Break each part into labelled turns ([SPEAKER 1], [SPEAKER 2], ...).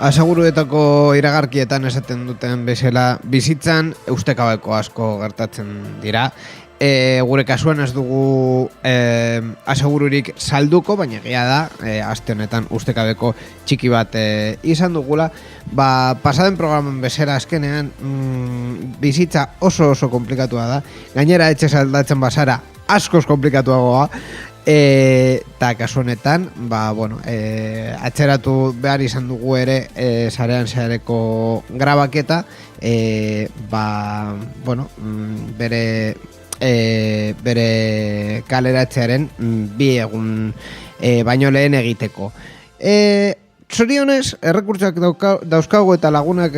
[SPEAKER 1] Aseguruetako iragarkietan esaten duten bezala bizitzan ustekabeko asko gertatzen dira. Gure kasuan ez dugu asegururik salduko, baina egia da, aste honetan ustekabeko txiki bat izan dugula. Pasaden programan bezala azkenean bizitza oso komplikatua da. Gainera etxe aldatzen bazara askoz komplikatuagoa. Eta kasu honetan atzeratu behar izan dugu ere sarean zehareko grabaketa bere kaleratzearen 2 egun baino lehen egiteko. Zorionez, errekurtsoak dauzkagu eta lagunak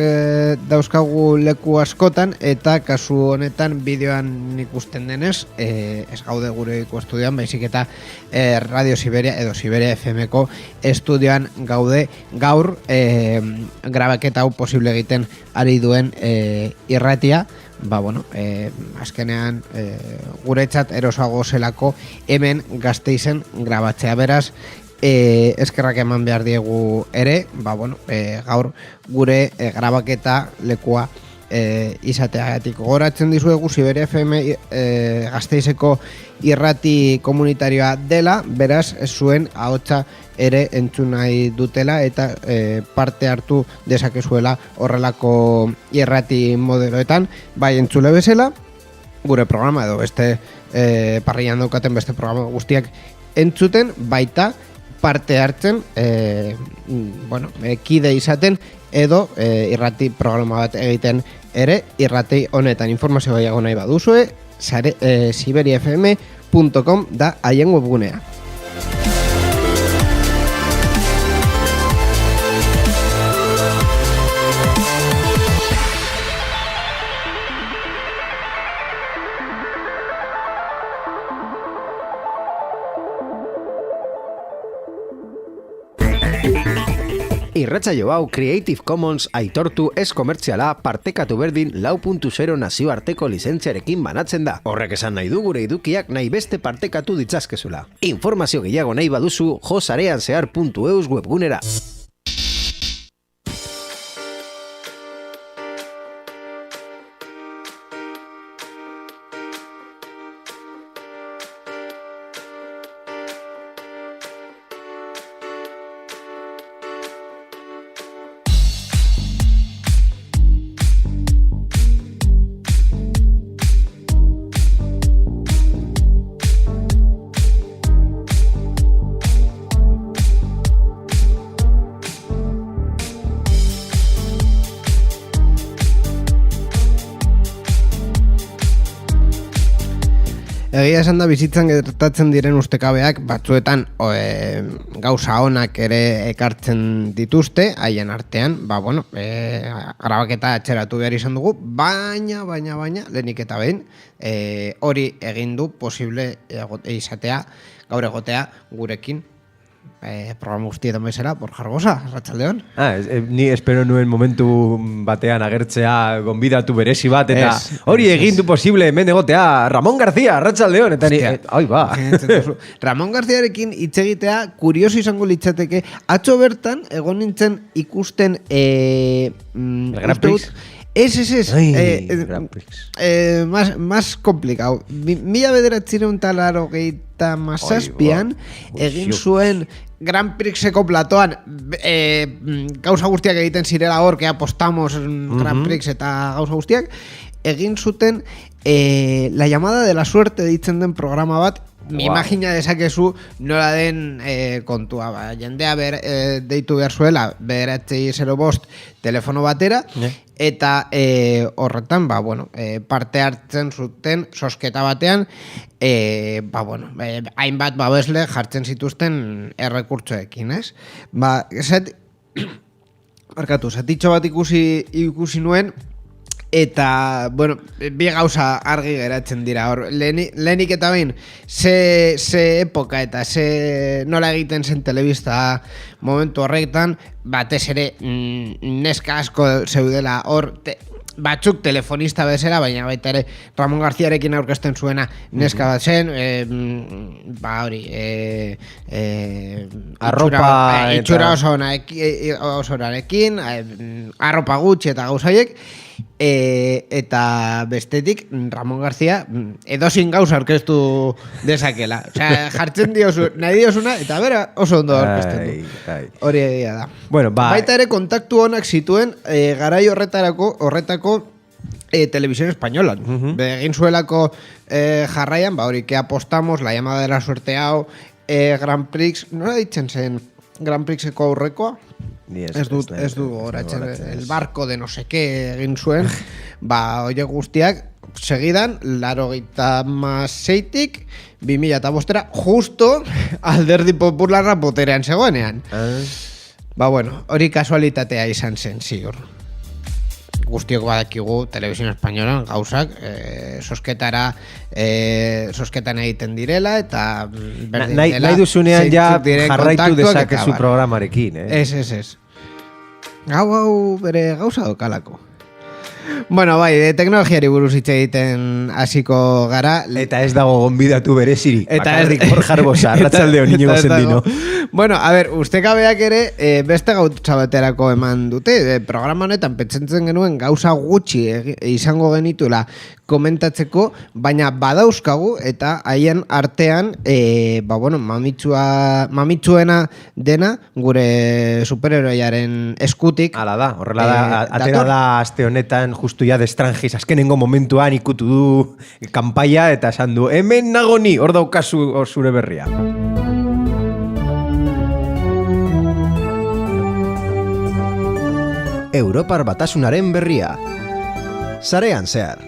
[SPEAKER 1] dauzkagu leku askotan, eta kasu honetan bideoan ikusten denez, ez gaude gure estudioan, baizik eta Radio Siberia edo Siberia FM-ko estudioan gaude gaur grabaketa hau posible egiten ari duen irratia. Azkenean guretzat erosago zelako hemen Gasteizen grabatzea, beraz eskerrak eman behar diegu ere, gaur gure grabaketa lekua izateagatik. Gogoratzen dizuegu Siberia FM Gasteizeko irrati komunitarioa dela, beraz zuen ahotsa ere entzun nahi dutela eta parte hartu dezakezuela horrelako irrati modeloetan, bai entzule bezala, gure programa edo beste parrian daukaten beste programa guztiak entzuten, baita parte hartzen, kide izaten edo irrati programa bat egiten ere irrati honetan. Informazio gehiago nahi baduzue, siberiafm.com da haien webgunea.
[SPEAKER 2] Irratsaio hau Creative Commons aitortu ez komertziala partekatu berdin 4.0 nazioarteko lizentziarekin banatzen da. Horrek esan nahi du gure edukiak nahi beste partekatu ditzazkezula. Informazio gehiago nahi baduzu josareanzehar.eus webgunera.
[SPEAKER 1] Egia esan da bizitzan gertatzen diren ustekabeak batzuetan gauza onak ere ekartzen dituzte, haien artean, grabaketa atxeratu behar izan dugu, baina, lehenik eta behin, hori egin du posible izatea, gaur egotea gurekin, programa guztietan bezala, Borja Arbosa, arratsaldeon.
[SPEAKER 3] Ni espero nuen momentu batean agertzea gonbidatu berezi bat, eta hori egin du posible hemen egotea Ramon García, arratsaldeon, eta ni...
[SPEAKER 1] Ramon Garciarekin hitz egitea kurioso izango litzateke, atzo bertan egon nintzen ikusten
[SPEAKER 3] El Gran Prix.
[SPEAKER 1] Gran Prix. Más complicado. 1987an egin zuen Gran Prixeko platoan gauza guztiak egiten zirela hor, que apostamos Gran Prix eta gauza guztiak, egin zuten La llamada de la suerte ditzen den programa bat. Mi imagina dezakezu nola den kontua, jendea deitu behar zuela 905 telefono batera, eta horretan parte hartzen zuten sosketa batean hainbat babesle jartzen zituzten errekurtsoekin, ez? Arkatu, zatitxo bat ikusi nuen, eta, bueno, bi gauza argi geratzen dira. Hor, lehenik eta behin, ze epoka eta ze nola egiten zen telebista momentu horretan, batez ere neska asko zeudela hor, batzuk telefonista bezala, baina baita ere Ramon Garziarekin aurkezten zuena neska bat zen,
[SPEAKER 3] arropa
[SPEAKER 1] itxura oso orarekin, arropa gutxi eta gauzaiek, eta bestetik Ramon Garzia edozin gauza aurkeztu dezakela. Osea, jartzen diozu, nahi diozuna, eta bera oso ondo aurkezten du. Hori egia da.
[SPEAKER 3] Bueno,
[SPEAKER 1] baita ere kontaktu honak zituen garai horretako televisión españolan. Egin zuelako jarraian, hori que apostamos, la llamada de la suerte hau, Grand Prix, nola ditzen zen Grand Prixeko aurrekoa? Ez du goratzen, el barco de no sé qué egin zuen, oie guztiak segidan, 86tik 2005 justo Alderdi Popularra boterean zegoenean. Bueno, hori kasualitatea izan zen, ziur. Guztiok badakigu televisión españolan gauzak sosketan egiten direla eta
[SPEAKER 3] nahi duzunean ja jarraitu dezakezu programarekin.
[SPEAKER 1] Ez. Hau bere gauza dokalako. Bueno, de teknologiari buruz hitz egiten hasiko gara.
[SPEAKER 3] Eta ez dago gonbidatu berezirik. Bakarrik hor jarbosa, arratzaldeo Iñigo Sendino.
[SPEAKER 1] Bueno, ustekabeak ere beste gauza baterako eman dute. Programa honetan pentsatzen genuen gauza gutxi izango genitula komentatzeko, baina badauzkagu eta haien artean mamitsuena dena gure superheroiaren eskutik.
[SPEAKER 3] Hala da, horrela da, atera da aste honetan justu ja de Strangis azkenengo momentuan ikutu du kanpaia eta esan du, hemen nago ni, hor daukazu zure berria.
[SPEAKER 2] Europar Batasunaren berria. Sarean zehar.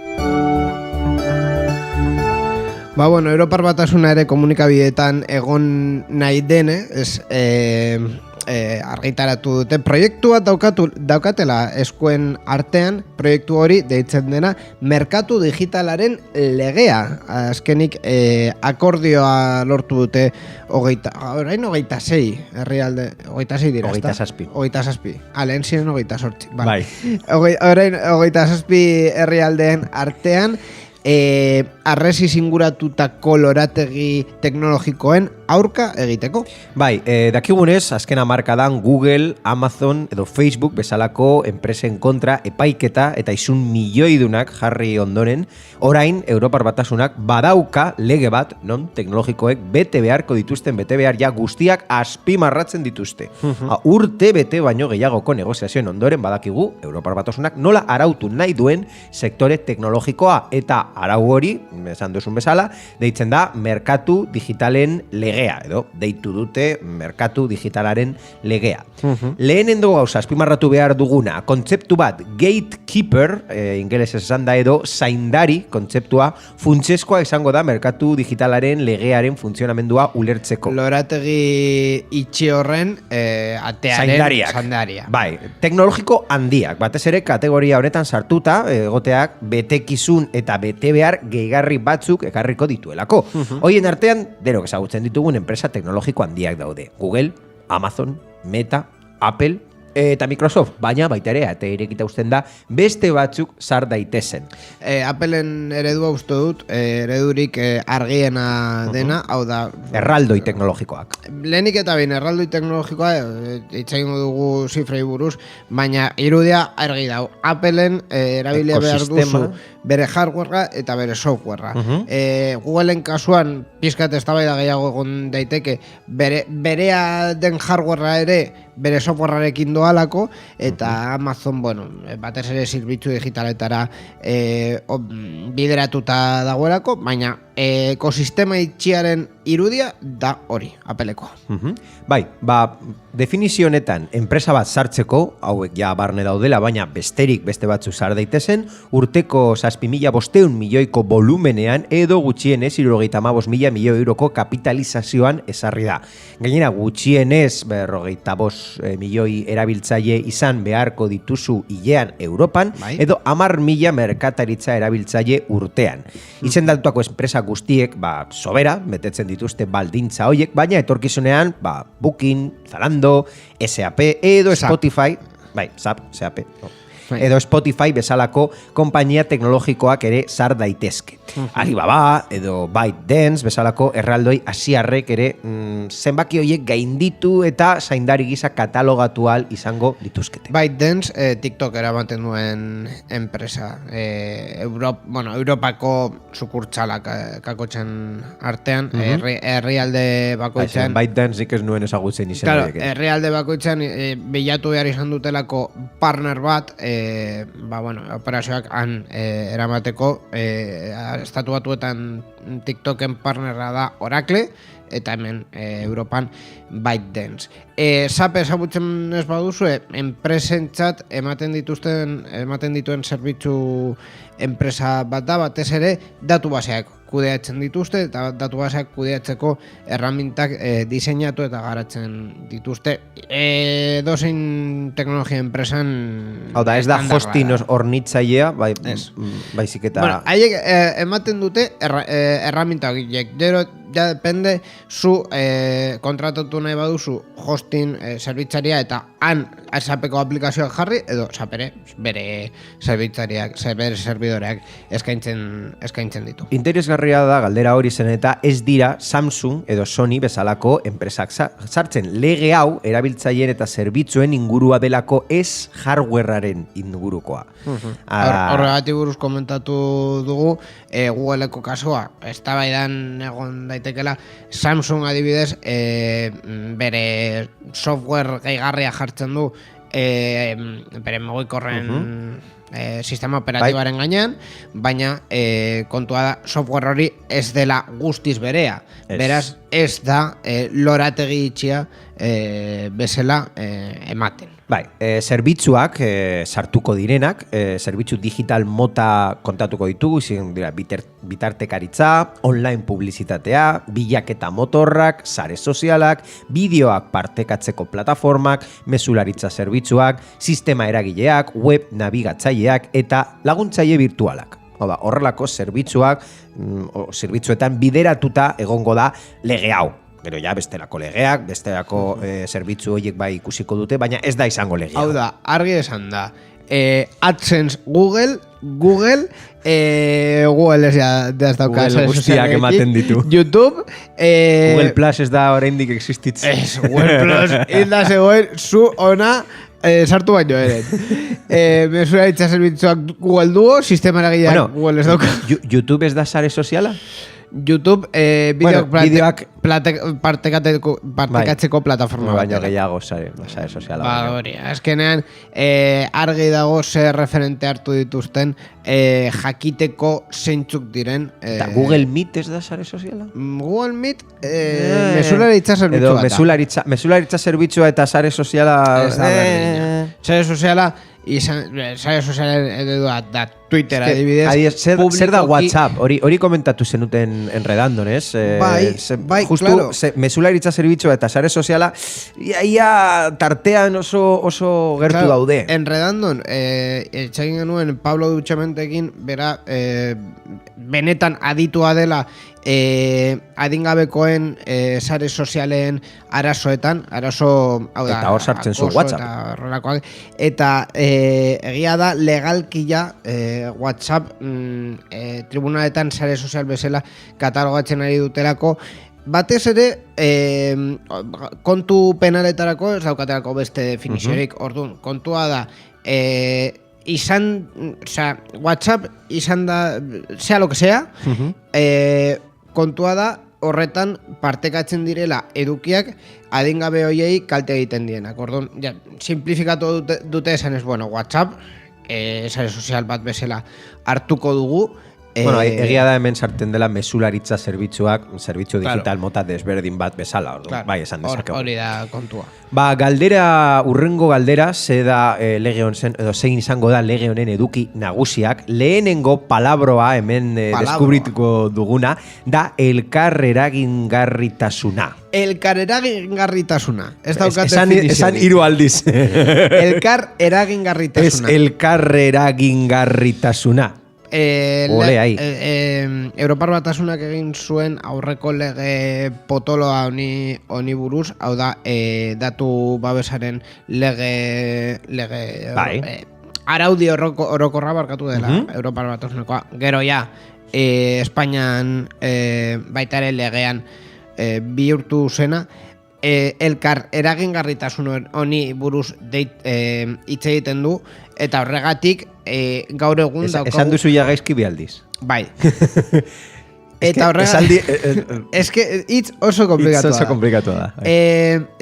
[SPEAKER 1] Europar Batasuna ere komunikabideetan egon nahi dene, argitaratu dute proiektu bat daukatela eskuen artean, proiektu hori deitzen dena merkatu digitalaren legea. Azkenik akordioa lortu dute 26 herrialde, 26 dira, 27. Lehen ziren 28.
[SPEAKER 3] Bai.
[SPEAKER 1] Orain 27 herrialdeen artean arresi singuratutako lorategi teknologikoen aurka egiteko.
[SPEAKER 3] Bai, dakigunez, azken hamarkadan Google, Amazon edo Facebook bezalako enpresen kontra epaiketa eta izun milioidunak jarri ondoren, orain Europar Batasunak badauka lege bat, non teknologikoek bete beharko dituzten bete behar ja guztiak azpimarratzen dituzte. Urte bete baino gehiagoko negoziazioen ondoren badakigu Europar Batasunak nola arautu nahi duen sektore teknologikoa eta arau hori, esan duzun bezala, deitzen da merkatu digitalen legea, edo deitu dute merkatu digitalaren legea. Lehenengo gauza, azpimarratu behar duguna, kontzeptu bat gatekeeper, ingelesez esan da edo, zaindari kontzeptua funtsezkoa izango da merkatu digitalaren legearen funtzionamendua ulertzeko.
[SPEAKER 1] Lorategi itxi horren atearen zaindaria.
[SPEAKER 3] Bai, teknologiko handiak, batez ere kategoria honetan sartuta, egoteak betekizun eta bete behar gehigarri batzuk ekarriko dituelako. Hoien artean, denok ezagutzen ditugun enpresa teknologiko handiak daude. Google, Amazon, Meta, Apple eta Microsoft, baina baita ere ate irekita uzten da beste batzuk sar daitezen.
[SPEAKER 1] Appleen eredua uste dut, eredurik argiena dena, hau da...
[SPEAKER 3] Erraldoi teknologikoak.
[SPEAKER 1] Lehenik eta behin erraldoi teknologikoa, itxaingo dugu zifrei buruz, baina irudia argi dau. Appleen erabilia behar duzu bere hardwarea eta bere softwarea. Googleen kasuan, pizkat eztabaida gehiago egon daiteke, berea den hardwarea ere bere softwarearekin doalako, eta Amazon, batez ere zerbitzu digitaletara bideratuta dagoelako, baina ekosistema itxiaren irudia da hori, Appleko.
[SPEAKER 3] Bai, definizio honetan enpresa bat sartzeko, hauek ja barne daudela, baina beste batzu sar daitezen, urteko 7.500 milioiko volumenean edo gutxienez 75.000 milioi euroko kapitalizazioan ezarri da. Gainera, gutxienez 55 milioi erabiltzaile izan beharko dituzu hilean Europan,
[SPEAKER 1] Bai.
[SPEAKER 3] edo 10.000 merkataritza erabiltzaile urtean. Izendatutako enpresa guztiek, sobera, betetzen dituzte baldintza hoiek, baina etorkizunean, Booking, Zalando, SAP, edo
[SPEAKER 1] SAP.
[SPEAKER 3] Spotify, SAP,
[SPEAKER 1] Bai.
[SPEAKER 3] edo Spotify bezalako konpainia teknologikoak ere sar daitezke. Alibaba edo ByteDance bezalako erraldoi asiarrek ere zenbaki horiek gainditu eta zaindari gisa katalogatu ahal izango dituzkete.
[SPEAKER 1] ByteDance, TikTok eramaten duen enpresa. Europako sukurtsalak kakotzen artean, herrialde bakoitzan.
[SPEAKER 3] ByteDance nik ez nuen ezagutzen izan.
[SPEAKER 1] Claro, herrialde bakoitzan bilatu behar izan dutelako partner bat, operazioak han eramateko, estatu batuetan TikToken partnerra da Oracle, eta hemen Europan ByteDance. SAP ezagutzen ez baduzue, enpresentzat ematen dituen zerbitzu enpresa bat da, batez ere datu baseak kudeatzen dituzte, eta datu baseak kudeatzeko erramintak diseinatu eta garatzen dituzte. Dozein teknologia enpresan
[SPEAKER 3] Hau da, ez da
[SPEAKER 1] estandarra
[SPEAKER 3] hosting
[SPEAKER 1] da.
[SPEAKER 3] hornitzailea,
[SPEAKER 1] Ez.
[SPEAKER 3] baizik eta...
[SPEAKER 1] Bueno, haiek ematen dute erraminta horiek. Gero, ja depende, zu kontratatu nahi baduzu hosting zerbitzaria eta han SAPeko aplikazioak jarri, edo SAPere bere zerbitzariak, bere serbidoreak eskaintzen ditu.
[SPEAKER 3] Interesgarria da galdera hori zen eta ez dira Samsung edo Sony bezalako enpresak sartzen. Lege hau erabiltzaileen eta zerbitzuen ingurua delako ez hardwarearen ingurukoa.
[SPEAKER 1] Horregatik buruz komentatu dugu, Googleko kasua, eztabaidan egon daitekela, Samsung adibidez bere software gehigarria jartzen du bere mugikorren sistema operatibaren gainean, baina kontua da software hori ez dela guztiz berea. Beraz, ez da lorategi itxia bezala ematen.
[SPEAKER 3] Bai, zerbitzuak sartuko direnak, zerbitzu digital mota kontatuko ditugu, izan dira bitartekaritza, online publizitatea, bilaketa motorrak, sare sozialak, bideoak partekatzeko plataformak, mezularitza zerbitzuak, sistema eragileak, web nabigatzaileak eta laguntzaile virtualak. Horrelako zerbitzuetan bideratuta egongo da lege hau. Gero ja bestelako legeak, bestelako zerbitzu horiek bai ikusiko dute, baina ez da izango legea.
[SPEAKER 1] Hau da, argi esan da, AdSense Google ez dauka
[SPEAKER 3] Google guztiak ematen ditu.
[SPEAKER 1] YouTube
[SPEAKER 3] Google Plus ez da oraindik existitzen.
[SPEAKER 1] Ez, Google Plus hilda zegoen zu ona sartu baino ere. Mesuraritza zerbitzuak Google Duo, sistema eragileak Google ez dauka.
[SPEAKER 3] YouTube ez da sare soziala?
[SPEAKER 1] YouTube bideoak partekatzeko plataforma bat.
[SPEAKER 3] Baina gehiago sare soziala.
[SPEAKER 1] Hori, azkenean argi dago zer referente hartu dituzten jakiteko zeintzuk diren.
[SPEAKER 3] Eta Google Meet ez da sare soziala?
[SPEAKER 1] Google Meet mesularitza zerbitzu bat da.
[SPEAKER 3] Mesularitza zerbitzua eta sare soziala...
[SPEAKER 1] Ez da berdina. Sare soziala eredua da Twitter adibidez.
[SPEAKER 3] Zer da WhatsApp? Hori komentatu zenuten enredandon, ez?
[SPEAKER 1] Bai,
[SPEAKER 3] justu,
[SPEAKER 1] claro.
[SPEAKER 3] Mesularitza zerbitzua eta sare soziala ia tartean oso gertu daude.
[SPEAKER 1] Enredandon, etxegin genuen Pablo Dutxamentekin, bera, benetan aditua dela adingabekoen sare sozialen arazoetan,
[SPEAKER 3] eta hor sartzen zu WhatsApp.
[SPEAKER 1] Eta egia da legalkia WhatsApp tribunaletan sare sozial bezala katalogatzen ari dutelako, batez ere kontu penaletarako ez daukatelako beste definiziorik. Orduan, kontua da WhatsApp izan da sea lo que sea, kontua da horretan partekatzen direla edukiak adingabe hoiei kalte egiten dienak. Orduan, simplifikatu dute esan ez, WhatsApp sare sozial bat bezala hartuko dugu,
[SPEAKER 3] Bueno, egia da hemen sartzen dela mesularitza zerbitzu
[SPEAKER 1] Claro.
[SPEAKER 3] digital mota desberdin bat bezala, ordu.
[SPEAKER 1] Claro.
[SPEAKER 3] Bai, esan dezakegu.
[SPEAKER 1] Hori da kontua.
[SPEAKER 3] Ba, urrengo galdera, ze da lege honen, edo zein izango da lege honen eduki nagusiak. Lehenengo palabroa hemen deskubrituko duguna, da elkar eragingarritasuna.
[SPEAKER 1] Elkar eragingarritasuna. Ez daukat
[SPEAKER 3] Esan
[SPEAKER 1] definiziorik.
[SPEAKER 3] hiru aldiz.
[SPEAKER 1] Elkar eragingarritasuna.
[SPEAKER 3] Ez elkar eragingarritasuna. Ole, ai.
[SPEAKER 1] Europar Batasunak egin zuen aurreko lege potoloa honi buruz, hau da, datu babesaren lege
[SPEAKER 3] Bai.
[SPEAKER 1] araudi orokorra barkatu dela, Europar Batasunekoa. Gero ja, Espainian baita ere legean bihurtu zena, elkar eragingarritasun honi buruz hitz egiten du, eta horregatik gaur egun daukagu...
[SPEAKER 3] Esan duzu ja gaizki bi aldiz.
[SPEAKER 1] Bai. Eta horregatik... Ez que hitz oso komplikatu da.
[SPEAKER 3] Oso komplikatu da.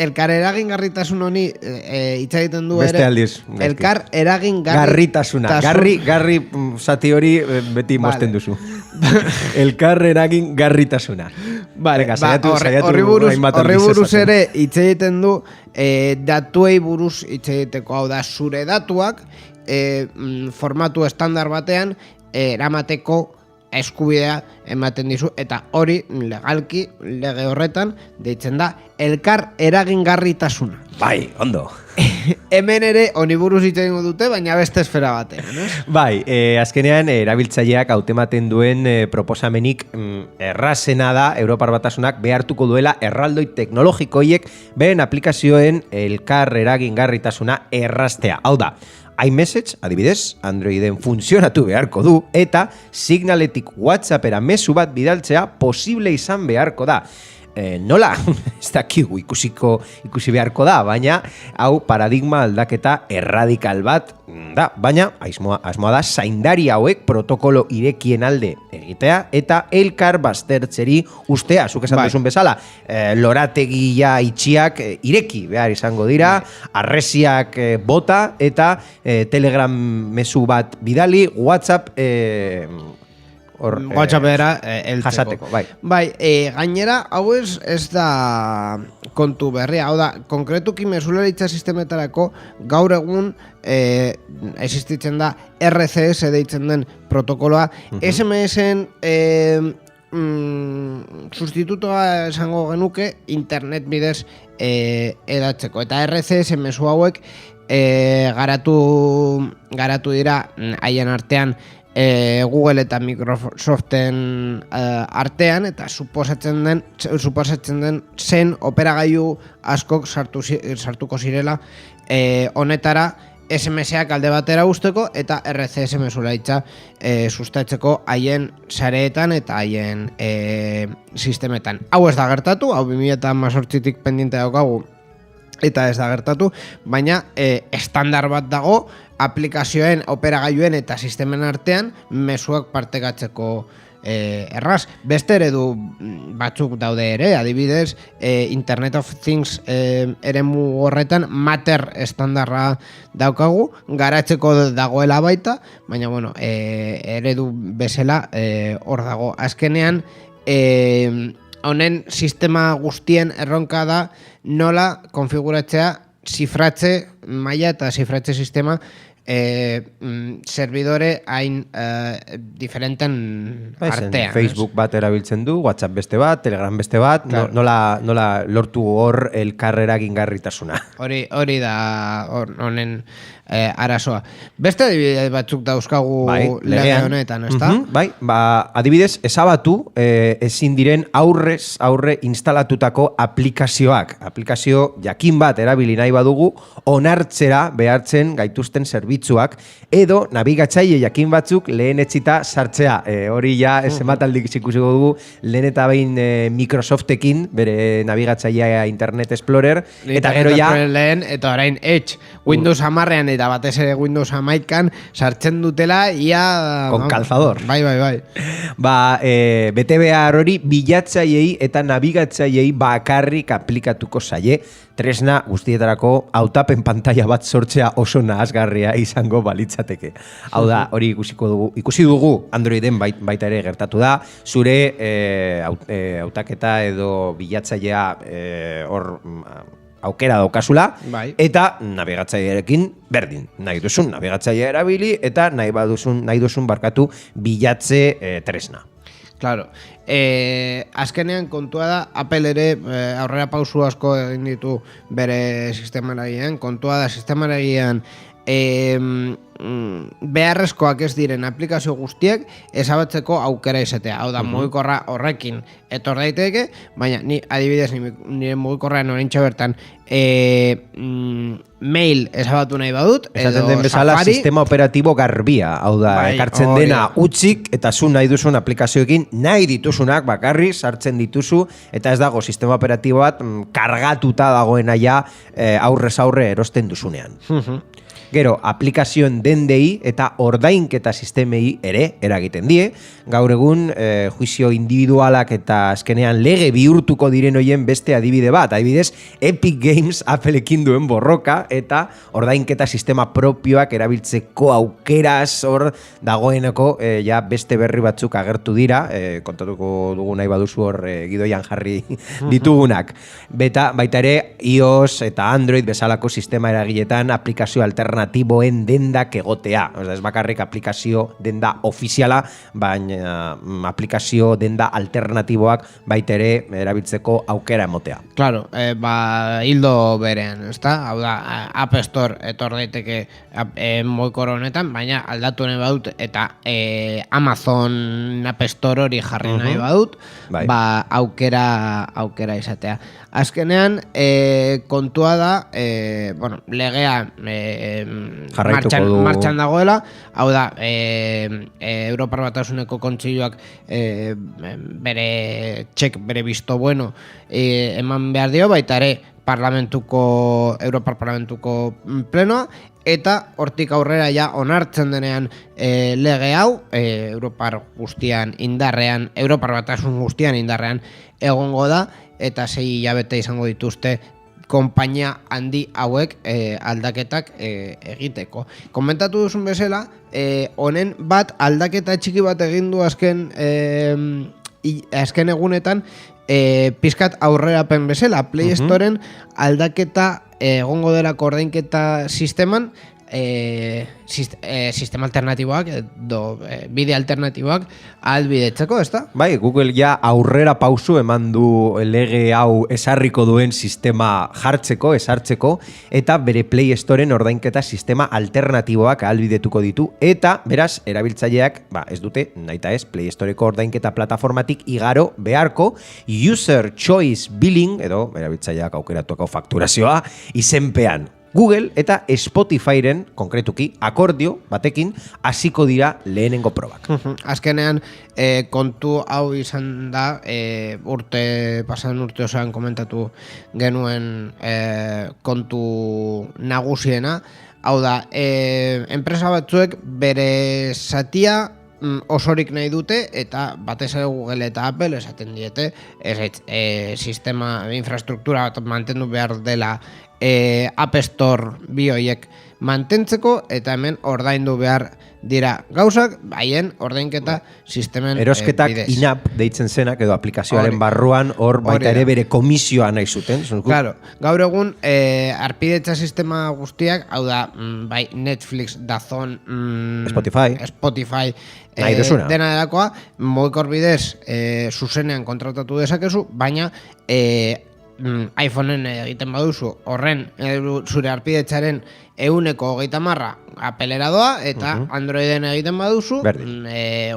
[SPEAKER 1] Elkar eragingarritasun honi hitz egiten du
[SPEAKER 3] Beste
[SPEAKER 1] ere...
[SPEAKER 3] aldiz, gaizki.
[SPEAKER 1] Elkar
[SPEAKER 3] Garritasuna. Garri zati hori beti mozten duzu. Elkar eragingarritasuna.
[SPEAKER 1] Vale,
[SPEAKER 3] Venga, saiatu
[SPEAKER 1] horri buruz
[SPEAKER 3] esaten.
[SPEAKER 1] ere hitz egiten du datuei buruz hitz egiteko, hau da, zure datuak formatu estandar batean eramateko eskubidea ematen dizu, eta hori legalki lege horretan deitzen da elkar eragingarritasuna.
[SPEAKER 3] Bai, ondo.
[SPEAKER 1] Hemen ere honi buruz hitz egingo dute, baina beste esfera batean, ez?
[SPEAKER 3] Bai, azkenean erabiltzaileak hautematen duen proposamenik errazena da Europar Batasunak behartuko duela erraldoi teknologikoiek beren aplikazioen elkar eragingarritasuna erraztea. Hau da, iMessage, adibidez, Androiden funtzionatu beharko du, eta Signaletik WhatsAppera mezu bat bidaltzea posible izan beharko da. Nola, ez dakigu ikusi beharko da, baina hau paradigma aldaketa erradikal bat da, baina asmoa da zaindari hauek protokolo irekien alde egitea eta elkar baztertzeri ustea, zuk esan duzun bezala, lorategia itxiak ireki behar izango dira, arresiak bota eta Telegram mezu bat bidali, WhatsApp
[SPEAKER 1] WhatsAppera heltzeko.
[SPEAKER 3] Jasateko, bai.
[SPEAKER 1] Bai, gainera, hau ez da kontu berria, hau da, konkretuki mesularitza sistemetarako gaur egun existitzen da RCS deitzen den protokoloa, SMS-en sustitutoa esango genuke internet bidez edatzeko, eta RCS mezu hauek garatu dira haien artean Google eta Microsoften artean, eta suposatzen den zen operagailu askok sartuko zirela honetara SMS-ak alde batera usteko eta RCS mesularitza sustatzeko haien sareetan eta haien sistemetan. Hau ez da gertatu, hau 2018tik pendiente daukagu eta ez da gertatu, baina estandar bat dago aplikazioen, operagailuen eta sistemen artean mezuak partekatzeko erraz. Beste eredu batzuk daude ere, adibidez, Internet of Things eremu horretan Matter estandarra daukagu, garatzeko dagoela baita, baina bueno, eredu bezala hor dago. Azkenean, honen sistema guztien erronka da nola konfiguratzea zifratze maila eta zifratze sistema servidore hain diferenten artean.
[SPEAKER 3] Facebook bat erabiltzen du, WhatsApp beste bat, Telegram beste bat, claro. nola lortu hor elkar eragingarritasuna.
[SPEAKER 1] Hori da honen arazoa. Beste adibidez batzuk dauzkagu lege honetan, ezta?
[SPEAKER 3] Bai, adibidez, ezabatu ezin diren aurre instalatutako aplikazioak. Aplikazio jakin bat erabili nahi badugu, onartzera behartzen gaituzten zerbitzuak, edo nabigatzaile jakin batzuk lehen etxita sartzea. Hori ja, zenbataldik ikusiko dugu, lehen eta behin Microsoftekin, bere nabigatzailea Internet Explorer, eta gero ja...
[SPEAKER 1] Eta orain Edge, Windows 10ean eta batez ere Windows 11an sartzen dutela ia...
[SPEAKER 3] Con calzador.
[SPEAKER 1] Bai.
[SPEAKER 3] Bete behar hori bilatzaileei eta nabigatzailei bakarrik aplikatuko zaie tresna guztietarako hautapen pantalla bat sortzea oso nahasgarria izango balitzateke. Hau da, hori ikusi dugu Androiden baita ere gertatu da, zure hautaketa edo bilatzailea hor aukera daukazula, eta nabigatzailearekin berdin. Nahi duzun nabigatzailea erabili eta nahi duzun barkatu bilatze tresna.
[SPEAKER 1] Claro. Azkenean kontua da, Apple ere aurrera pausu asko egin ditu bere sistemaragian, kontua da sistemaragian beharrezkoak ez diren aplikazio guztiak ezabatzeko aukera izatea. Hau da, mugikorra horrekin etor daiteke, baina ni adibidez nire mugikorrean oraintxe bertan mail ezabatu nahi badut,
[SPEAKER 3] esaten den bezala
[SPEAKER 1] Safari,
[SPEAKER 3] sistema operatibo garbia, hau da, ekartzen dena utzik eta zu nahi duzun aplikazioekin nahi dituzunak bakarri sartzen dituzu eta ez dago sistema operatibo bat kargatuta dagoena ja aurrez aurre erosten duzunean. Gero, aplikazioen dendei eta ordainketa sistemei ere eragiten die. Gaur egun, juizio individualak eta azkenean lege bihurtuko diren hoien beste adibide bat. Adibidez, Epic Games Appleekin duen borroka eta ordainketa sistema propioak erabiltzeko aukeraz hor dagoeneko ja beste berri batzuk agertu dira. Kontatuko dugu nahi baduzu hor gidoian jarri ditugunak. Baita ere, iOS eta Android bezalako sistema eragiletan aplikazio alternatiboen dendak egotea. Ez bakarrik aplikazio denda ofiziala, baina aplikazio denda alternatiboak baita ere erabiltzeko aukera emotea.
[SPEAKER 1] Claro, hildo berean, ezta? Hau da, App Store etor daiteke mugikorra honetan, baina aldatu nahi badut eta Amazon App Store hori jarri nahi badut, aukera izatea. Azkenean, kontua da, legea martxan dagoela, hau da, Europar Batasuneko Kontseiluak bere visto bueno eman behar dio, baita ere Europar Parlamentuko plenoa, eta hortik aurrera ja onartzen denean lege hau, Europar Batasun guztian indarrean egongo da, eta 6 hilabete izango dituzte konpainia handi hauek aldaketak egiteko. Komentatu duzun bezala, honen bat aldaketa txiki bat egin du azken egunetan, pizkat aurrerapen bezala. Play Storeen aldaketa egongo delako ordainketa sisteman, sistema alternatiboak edo bide alternatiboak ahalbidetzeko, ezta?
[SPEAKER 3] Bai, Google ja aurrera pausu eman du lege hau esarriko duen sistema esartzeko, eta bere Play Storeen ordainketa sistema alternatiboak ahalbidetuko ditu, eta beraz, erabiltzaileak, ez dute, naita ez, Play Storeko ordainketa plataformatik igaro beharko, User Choice Billing, edo erabiltzaileak aukeratuko fakturazioa, izenpean. Google eta Spotifyren, konkretuki, akordio batekin, hasiko dira lehenengo probak.
[SPEAKER 1] Azkenean, kontu hau izan da, pasaden urte osoan komentatu genuen kontu nagusiena, hau da, enpresa batzuek bere zatia osorik nahi dute, eta batez ere Google eta Apple esaten diete, sistema, infrastruktura bat mantendu behar dela App Store bi horiek mantentzeko, eta hemen ordaindu behar dira gauzak, haien ordainketa sistemen
[SPEAKER 3] erosketak
[SPEAKER 1] bidez.
[SPEAKER 3] in-app deitzen zenak, edo aplikazioaren barruan, hor baita ere bere komisioa nahi zuten.
[SPEAKER 1] Claro, gaur egun, arpidetza sistema guztiak, hau da, bai Netflix, DAZN, Spotify, dena delakoa, mugikor bidez, zuzenean kontratatu dezakezu, baina iPhoneen egiten baduzu, horren zure arpidetzaren 130% Applera doa, eta Androiden egiten baduzu,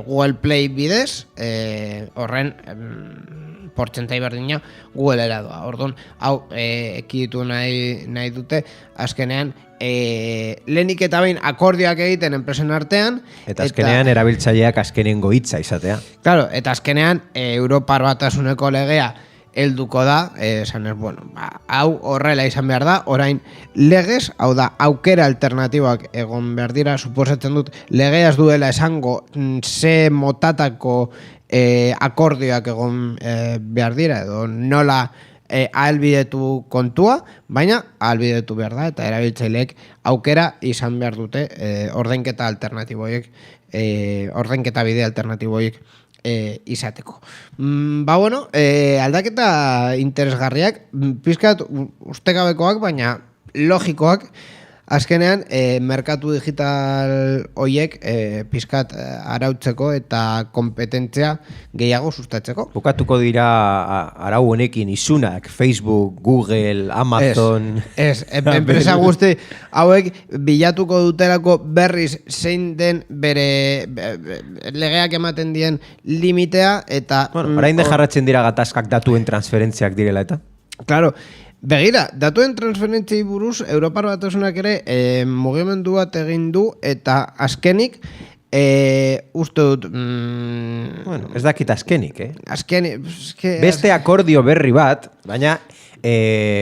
[SPEAKER 1] Google Play bidez, horren portzentai berdina Googlera doa. Orduan, hau ekiditu nahi dute, azkenean, lehenik eta behin akordioak egiten enpresen artean.
[SPEAKER 3] Eta azkenean erabiltzaileak azkenengo hitza izatea.
[SPEAKER 1] Claro, eta azkenean Europar Batasuneko legea helduko da, hau horrela izan behar da, orain legez, hau da, aukera alternatiboak egon behar dira, suposatzen dut, legeaz duela esango ze motatako akordioak egon behar dira, edo nola ahalbidetu kontua, baina ahalbidetu behar da, eta erabiltzaileek aukera izan behar dute ordainketa alternatiboiek, ordainketa bide alternatiboiek izateko. Aldaketa interesgarriak, pizkat ustekabekoak, baina logikoak, azkenean, merkatu digital hoiek pizkat arautzeko eta kompetentzia gehiago sustatzeko.
[SPEAKER 3] Bukatuko dira arau honekin isunak, Facebook, Google, Amazon...
[SPEAKER 1] Enpresa guzti hauek bilatuko dutelako berriz zein den bere legeak ematen dien limitea eta...
[SPEAKER 3] Orain de jarratzen dira gatazkak datuen transferentziak direla eta?
[SPEAKER 1] Claro, begira, datuen transferentziai buruz Europar Batasunak ere mugimendu bat egin du eta azkenik uste dut...
[SPEAKER 3] Ez dakit azkenik,
[SPEAKER 1] Azkenik...
[SPEAKER 3] Beste akordio berri bat, baina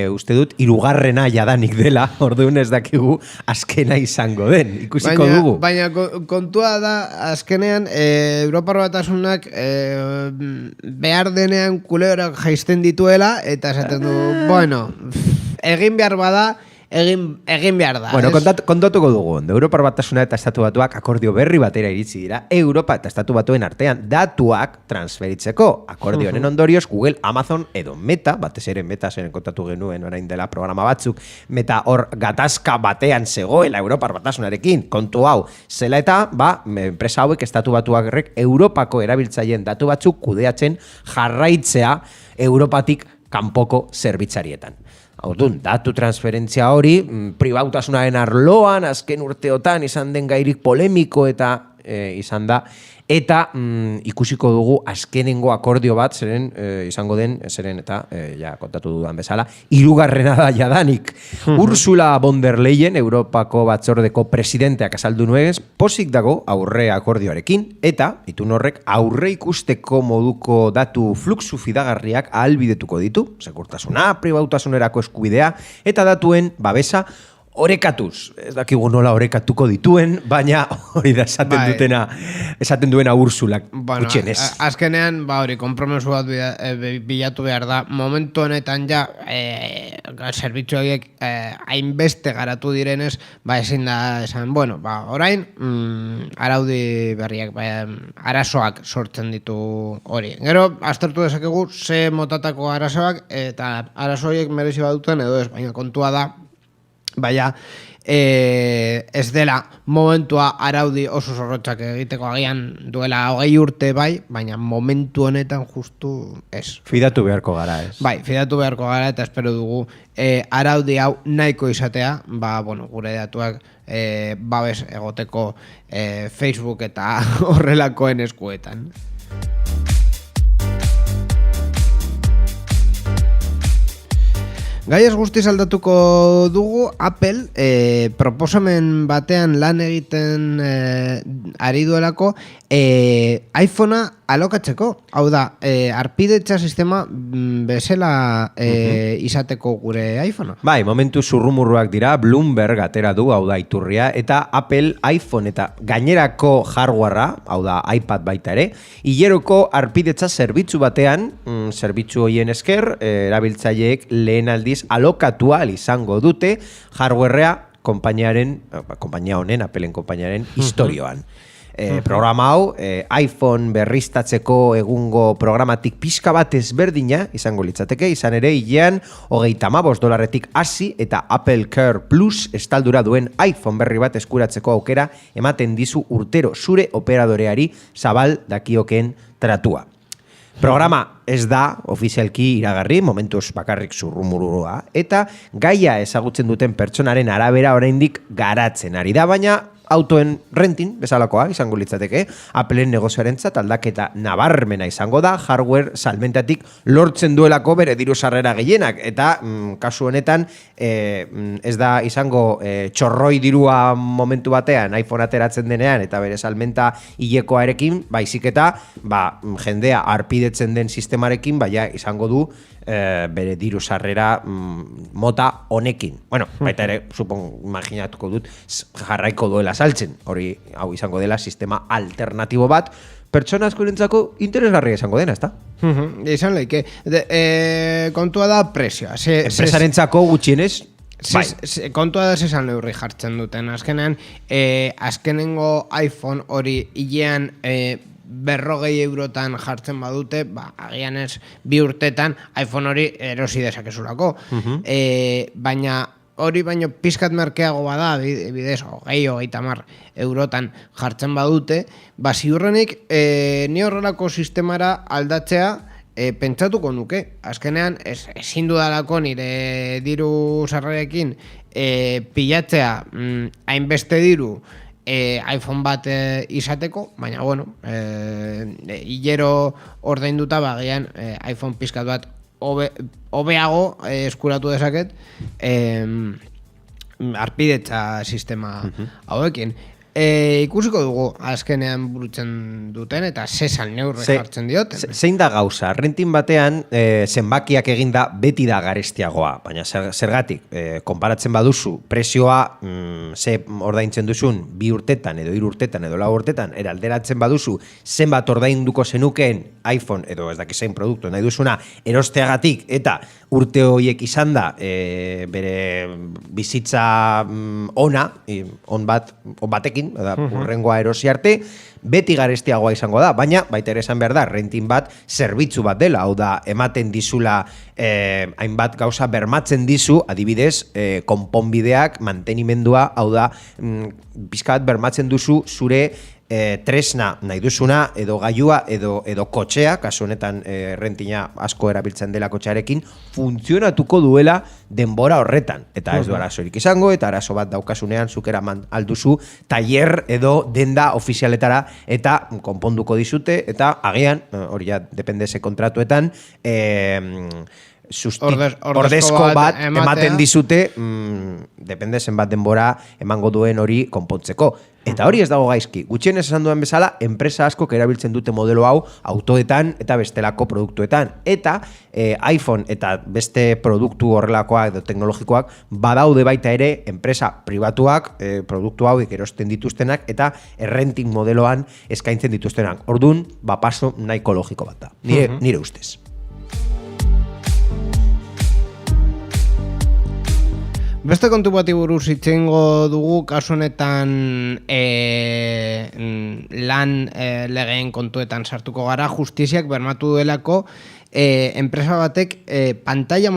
[SPEAKER 3] uste dut hirugarrena jadanik dela, orduan ez dakigu azkena izango den, ikusiko dugu.
[SPEAKER 1] Baina kontua da, azkenean Europar Batasunak behar denean kuleorak jaisten dituela, eta esaten du, egin behar bada, egin behar da.
[SPEAKER 3] Bueno, kontatuko dugu. Europar Batasuna eta Estatu Batuak akordio berri batera iritsi dira Europa eta Estatu Batuen artean datuak transferitzeko. Akordio honen ondorioz Google, Amazon edo Meta, batez ere Meta zen kontatu genuen orain dela programa batzuk, Meta hor gatazka batean zegoela Europar Batasunarekin, kontu hau zela eta, enpresa hauek Estatu Batuak Europako erabiltzaileen datu batzuk kudeatzen jarraitzea Europatik kanpoko zerbitzarietan. Orduan, datu transferentzia hori, pribautasunaren arloan, azken urteotan izan den gairik polemiko eta izan da, eta ikusiko dugu azkenengo akordio bat, zeren izango den, zeren eta, kontatu dudan bezala, hirugarrena da jadanik. Ursula von der Leyen, Europako batzordeko presidenteak azaldu nuenez, pozik dago aurre akordioarekin, eta, itun horrek, aurre ikusteko moduko datu fluxu fidagarriak ahalbidetuko ditu, sekurtasuna, pribautasunerako eskubidea, eta datuen babesa orekatuz. Ez dakigu nola orekatuko dituen, baina hori da esaten duena Ursulak gutxienez.
[SPEAKER 1] Azkenean, konpromesu bat bilatu behar da. Momentu honetan ja, zerbitzu horiek hainbeste garatu direnez, ezin da esan, orain, araudi berriak, arazoak sortzen ditu hori. Gero, aztertu dezakegu, ze motatako arazoak, eta arazo horiek merezi baduten, edo ez, baina kontua da, ez dela momentua araudi oso zorrotzak egiteko, agian duela 20 urte baina momentu honetan justu ez.
[SPEAKER 3] Fidatu beharko gara, ez?
[SPEAKER 1] Fidatu beharko gara eta espero dugu araudi hau nahiko izatea, gure datuak babes egoteko Facebook eta horrelakoen eskuetan. Gaiaz guztiz aldatuko dugu, Apple proposamen batean lan egiten ari duelako iPhonea alokatzeko. Hau da, arpidetza sistema bezala izateko gure iPhonea.
[SPEAKER 3] Momentu zurrumurruak dira, Bloomberg atera du, hau da, iturria, eta Apple iPhone eta gainerako hardwarea, hau da, iPad baita ere, hileroko arpidetza zerbitzu batean, zerbitzu hoien esker, erabiltzaileek lehen aldiz alokatua izango dute hardwarea konpainia honen, Appleen konpainiaren historioan. Programa hau, iPhone berriztatzeko egungo programatik pixka bat ezberdina izango litzateke, izan ere hilean $35 hasi eta Apple Care Plus estaldura duen iPhone berri bat eskuratzeko aukera ematen dizu urtero zure operadoreari zabal dakioken tratua. Programa ez da ofizialki iragarri, momentuz bakarrik zurrumurua, eta gaia ezagutzen duten pertsonaren arabera oraindik garatzen ari da, baina autoen rentin bezalakoa izango litzateke, Appleen negozioarentzat aldaketa nabarmena izango da, hardware salmentatik lortzen duelako bere diru sarrera gehienak, eta kasu honetan ez da izango txorroi dirua momentu batean iPhone ateratzen denean eta bere salmenta hilekoarekin, baizik eta jendea arpidetzen den sistemarekin, izango du bere diru sarrera mota honekin. Baita ere, imaginatuko dut, jarraiko duela saltzen. Hori, hau izango dela sistema alternatibo bat, pertsona askorentzako interesgarria izango dena, ezta?
[SPEAKER 1] Izan leike. Kontua da presioa.
[SPEAKER 3] Enpresarentzako gutxienez, bai.
[SPEAKER 1] Kontua da zesan neurri jartzen duten. Azkenean, azkenengo iPhone hori hilean 40 eurotan jartzen badute, agian ez 2 urtetan iPhone hori erosi dezakezulako. Baina hori baino pizkat merkeago bada, bidez, 20-30 eurotan jartzen badute, ziurrenik ni horrelako sistemara aldatzea pentsatuko nuke. Azkenean, ezin dudalako nire diru sarrarekin pilatzea hainbeste diru iPhone bat izateko, baina bueno, hilero ordainduta bagian iPhone pizkat bat hobeago eskuratu dezaket arpidetza sistema hauekin. Ikusiko dugu azkenean burutzen duten eta zesan neurre jartzen dioten.
[SPEAKER 3] Zein da gauza, rentin batean zenbakiak eginda beti da garestiagoa, baina zergatik, konparatzen baduzu, presioa ze ordaintzen duzun 2 urtetan edo 3 urtetan edo 4 urtetan, alderatzen baduzu zenbat ordainduko zenukeen iPhone edo ez dakiz zein produktu nahi duzuna erosteagatik eta urte horiek izan da bere bizitza on batekin, urrengoa erosi arte, beti garestiagoa izango da, baina baita ere esan behar da, rentin bat zerbitzu bat dela, hau da, ematen dizula hainbat gauza bermatzen dizu, adibidez, konponbideak, mantenimendua, hau da, pizkat bermatzen duzu zure tresna nahi duzuna, edo gailua, edo kotxea, kasu honetan rentina asko erabiltzen dela kotxearekin, funtzionatuko duela denbora horretan. Eta ez du arazorik izango, eta arazo bat daukasunean zuk eraman alduzu tailer edo denda ofizialetara eta konponduko dizute, eta agian, hori ja, depende ze kontratuetan, ordezko bat ematen dizute, depende zenbat denbora emango duen hori konpontzeko. Eta hori ez dago gaizki. Gutxienez esan duen bezala, enpresa askok erabiltzen dute modelo hau autoetan eta bestelako produktuetan. Eta iPhone eta beste produktu horrelakoak edo teknologikoak badaude baita ere enpresa pribatuak produktu hauek erosten dituztenak eta renting modeloan eskaintzen dituztenak. Orduan, paso nahiko logiko bat da. Nire ustez.
[SPEAKER 1] Beste kontu bati buruz itzengo dugu, kasu honetan lan legeen kontuetan sartuko gara, justiziak bermatu duelako enpresa batek pantalla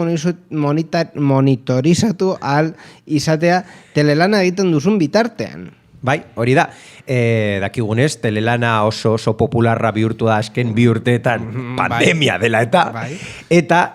[SPEAKER 1] monitorizatu ahal izatea telelana egiten duzun bitartean.
[SPEAKER 3] Bai, hori da. Dakigunez, telelana oso popularra bihurtu da azken 2 urteetan pandemia dela eta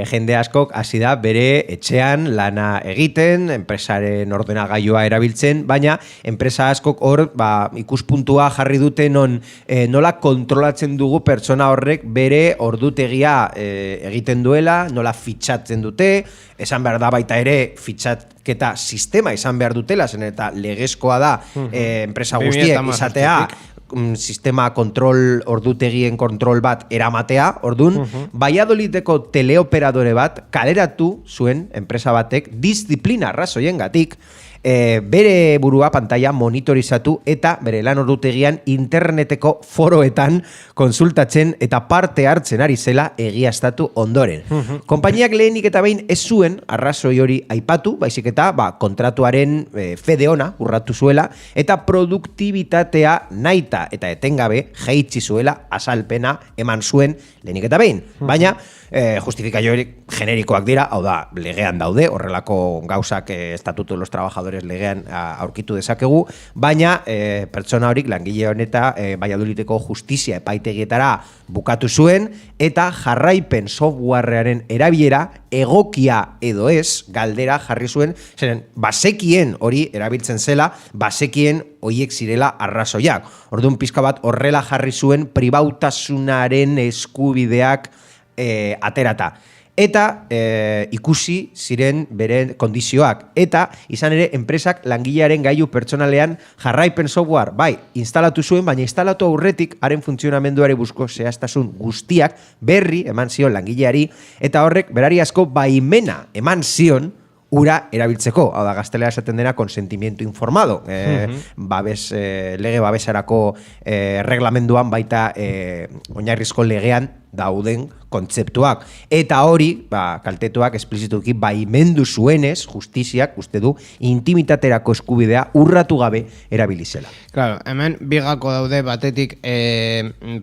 [SPEAKER 3] jende askok hasi da bere etxean lana egiten, enpresaren ordenagailua erabiltzen, baina enpresa askok hor ikuspuntua jarri dute nola kontrolatzen dugu pertsona horrek bere ordutegia egiten duela, nola fitxatzen dute, esan behar da baita ere fitxatketa sistema izan behar dutela, zen eta legezkoa da enpresa guztiek izatea sistema kontrol, ordutegien kontrol bat eramatea, ordun, Valladolideko teleoperadore bat kaleratu zuen enpresa batek disiplina arrazoiengatik bere burua pantalla monitorizatu eta bere lan ordutegian interneteko foroetan konsultatzen eta parte hartzen ari zela egiaztatu ondoren. Konpainiak lehenik eta behin ez zuen arrazoi hori aipatu, baizik eta kontratuaren fede ona urratu zuela eta produktibitatea nahita eta etengabe jaitsi zuela azalpena eman zuen lehenik eta behin. Baina justifikaiorik generikoak dira, hau da, legean daude, horrelako gauzak estatuto de los trabajadores legean aurkitu dezakegu, baina pertsona horik langile honeta Valladolideko justizia epaitegietara bukatu zuen eta jarraipen softwarearen erabilera egokia edo ez galdera jarri zuen, zeren bazekien hori erabiltzen zela, bazekien hoiek zirela arrazoiak. Orduan pizka bat horrela jarri zuen pribautasunaren eskubideak aterata. Eta ikusi ziren beren kondizioak. Eta izan ere enpresak langilearen gailu pertsonalean jarraipen software bai instalatu zuen, baina instalatu aurretik haren funtzionamenduari buruzko zehaztasun guztiak berri eman zion langileari eta horrek berari asko baimena eman zion ura erabiltzeko, hau da gaztelera esaten dena consentimiento informado, lege babesarako reglamenduan baita oinarrizko legean dauden kontzeptuak. Eta hori, kaltetuak esplizituki baimendu zuenez, justiziak, uste du, intimitaterako eskubidea urratu gabe erabilizela.
[SPEAKER 1] Claro, hemen bigako daude batetik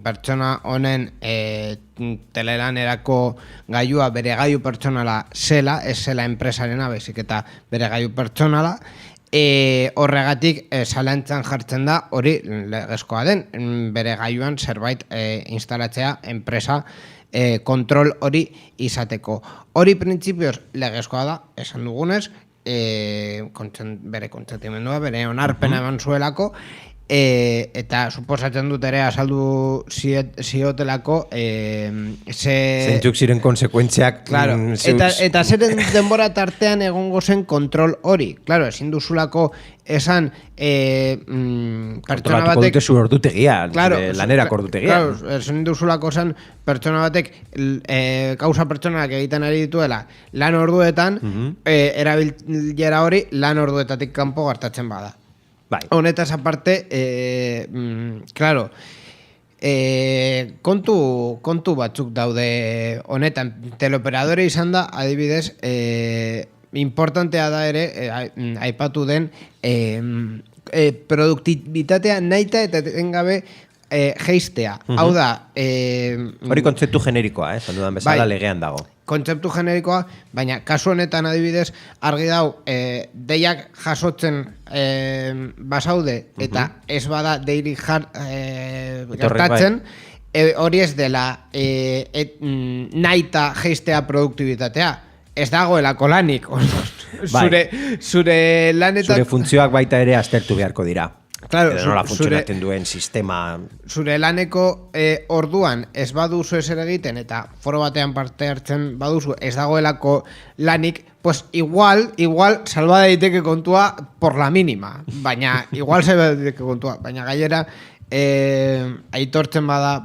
[SPEAKER 1] pertsona honen telelanerako gailua bere gailu pertsonala zela, ez zela enpresarena, bezik eta bere gailu pertsonala, horregatik zalantzan jartzen da hori legezkoa den, bere gailuan zerbait instalatzea enpresa kontrol hori izateko. Hori printzipioz legezkoa da, esan dugunez, bere kontsentimendua, bere onarpena eman zuelako, eta suposatzen dut ere azaldu ziotelako
[SPEAKER 3] zeintzuk ziren konsekuentziak.
[SPEAKER 1] Claro, eta zeren denbora tartean egongo zen kontrol hori. Claro, ezin duzulako esan pertsona batek
[SPEAKER 3] dute zu ordutegia, lanerako ordutegia.
[SPEAKER 1] Claro, ezin duzulako esan pertsona batek kausa pertsonak egiten ari dituela lan orduetan, erabilera hori lan orduetatik kanpo gertatzen bada.
[SPEAKER 3] Bai.
[SPEAKER 1] Honetaz aparte, claro, kontu batzuk daude honetan. Teleoperadore izan da, adibidez, importantea da ere, aipatu den, produktibitatea nahita eta etengabe geistea. Hau da...
[SPEAKER 3] hori kontzeptu generikoa, esan dudan bezala legean dago.
[SPEAKER 1] Kontzeptu generikoa, baina kasu honetan adibidez argi dau, deiak jasotzen basaude eta ez bada deirik gertatzen, hori ez dela naita geistea produktibitatea. Ez dagoelako lanik. Zure lanetan...
[SPEAKER 3] Zure funtzioak baita ere aztertu beharko dira.
[SPEAKER 1] Claro,
[SPEAKER 3] nola funtzionatzen duen sistema...
[SPEAKER 1] Zure laneko orduan ez baduzu ezer egiten eta foro batean parte hartzen baduzu ez dagoelako lanik, pues igual salba daiteke kontua por la mínima, baina igual salba daiteke kontua, baina gainera aitortzen bada,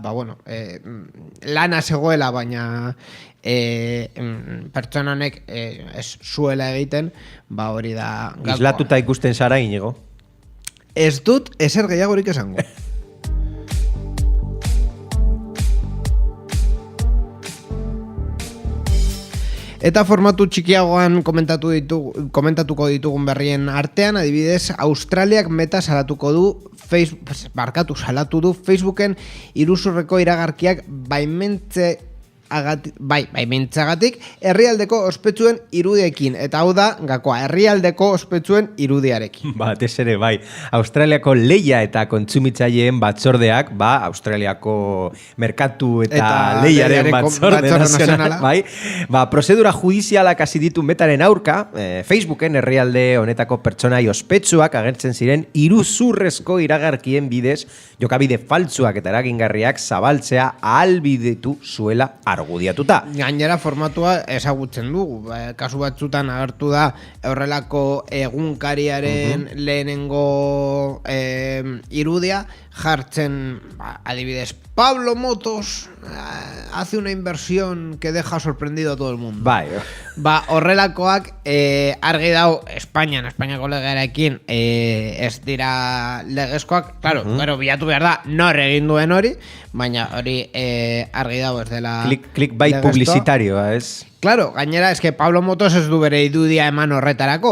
[SPEAKER 1] lana zegoela, baina pertsona honek ez zuela egiten, hori da gakoa.
[SPEAKER 3] Islatuta ikusten zara, Iñigo?
[SPEAKER 1] Ez dut ezer gehiagorik esango. Eta formatu txikiagoan komentatuko ditugun berrien artean, adibidez, Australiak Meta salatu du Facebooken iruzurreko iragarkiak baimentzagatik herrialdeko ospetsuen irudiekin, eta hau da gakoa, herrialdeko ospetsuen irudiarekin.
[SPEAKER 3] Batez ere, bai. Australiako leia eta kontsumitzaileen batzordeak, Australiako merkatu eta leiaren batzorde nazionala, bai, prozedura judizialak hasi ditu Metaren aurka, Facebooken herrialde honetako pertsonai ospetsuak agertzen ziren iruzurrezko iragarkien bidez, jokabide faltsuak eta eragingarriak zabaltzea ahalbidetu zuela argudiatuta.
[SPEAKER 1] Gainera formatua ezagutzen dugu. Kasu batzutan agertu da horrelako egunkariaren lehenengo irudia jartzen, adibidez, Pablo Motos hace una inversión que deja sorprendido a todo el mundo.
[SPEAKER 3] Bai.
[SPEAKER 1] Horrelakoak argi dau Espainiako legearekin ez dira legezkoak, claro, bilatu behar da nor egin duen hori, baina hori argi dau ez dela
[SPEAKER 3] clickbait publizitarioa, ez?
[SPEAKER 1] Claro, gainera, eske Pablo Motos ez du bere irudia eman horretarako.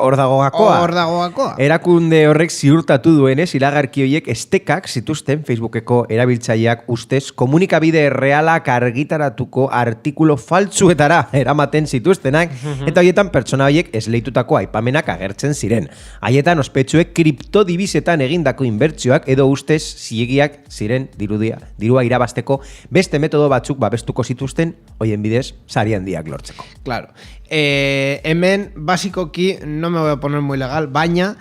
[SPEAKER 3] Hor dago gakoa. Erakunde horrek ziurtatu duenez, iragarki horiek estekak zituzten Facebookeko erabiltzaileak ustez komunikabide realak argitaratuko artikulo faltsuetara eramaten zituztenak, eta horietan pertsona horiek esleitutako aipamenak agertzen ziren. Haietan ospetsuek kriptodibisetan egindako inbertsioak edo ustez ziegiak ziren dirua irabasteko beste metodo batzuk babestuko zituzten, hoien bidez, sarian lortzeko.
[SPEAKER 1] Claro. Hemen, basikoki, no me voy a poner muy legal, baina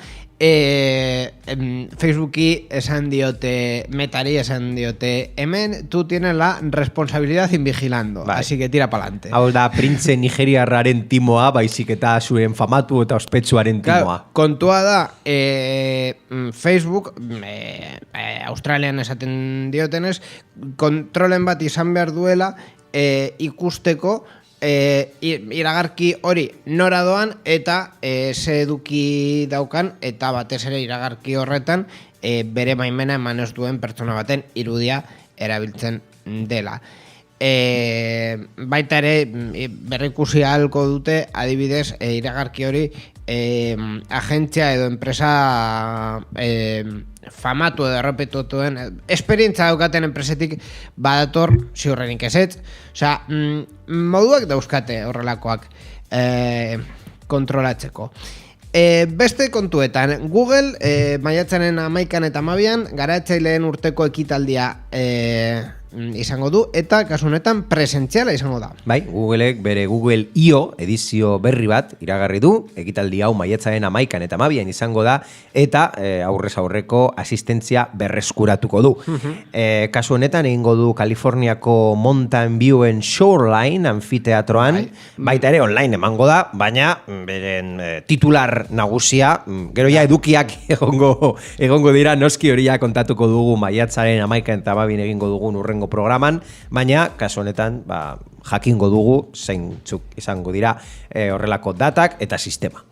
[SPEAKER 1] Facebooki esan diote, Metari esan diote, hemen tú tienes la responsabilidad in vigilando, así que tira pa'lante.
[SPEAKER 3] Hau da, printze nigeriarraren timoa, baizik eta zuen famatu eta ospetsuaren timoa.
[SPEAKER 1] Claro, kontua da, Facebook, Australian esaten diotenez, kontrolen bat izan behar duela ikusteko iragarki hori nora doan eta ze eduki daukan, eta batez ere iragarki horretan bere baimena eman ez duen pertsona baten irudia erabiltzen dela. Baita ere berrikusi ahalko dute adibidez iragarki hori agentzia edo enpresa famatu edo errepetutuen esperientza daukaten enpresetik badator ziurrenik ezetz. Osea, moduak dauzkate horrelakoak kontrolatzeko. Beste kontuetan, Google maiatzaren 11 eta 12 garatzaileen urteko ekitaldia izango du, eta kasu honetan presentziala izango da.
[SPEAKER 3] Bai, Googleek bere Google I.O. edizio berri bat iragarri du, ekitaldi hau maiatzaren 11 eta 12 izango da, eta aurrez aurreko asistentzia berreskuratuko du. Kasu honetan egingo du Kaliforniako Mountain Viewen Shoreline anfiteatroan, baita ere online emango da, baina beren titular nagusia, gero ja edukiak egongo dira, noski horia kontatuko dugu maiatzaren 11 eta 12 egingo dugun urrengo programan, baina kasu honetan jakingo dugu zeintzuk izango dira horrelako datak eta sistema.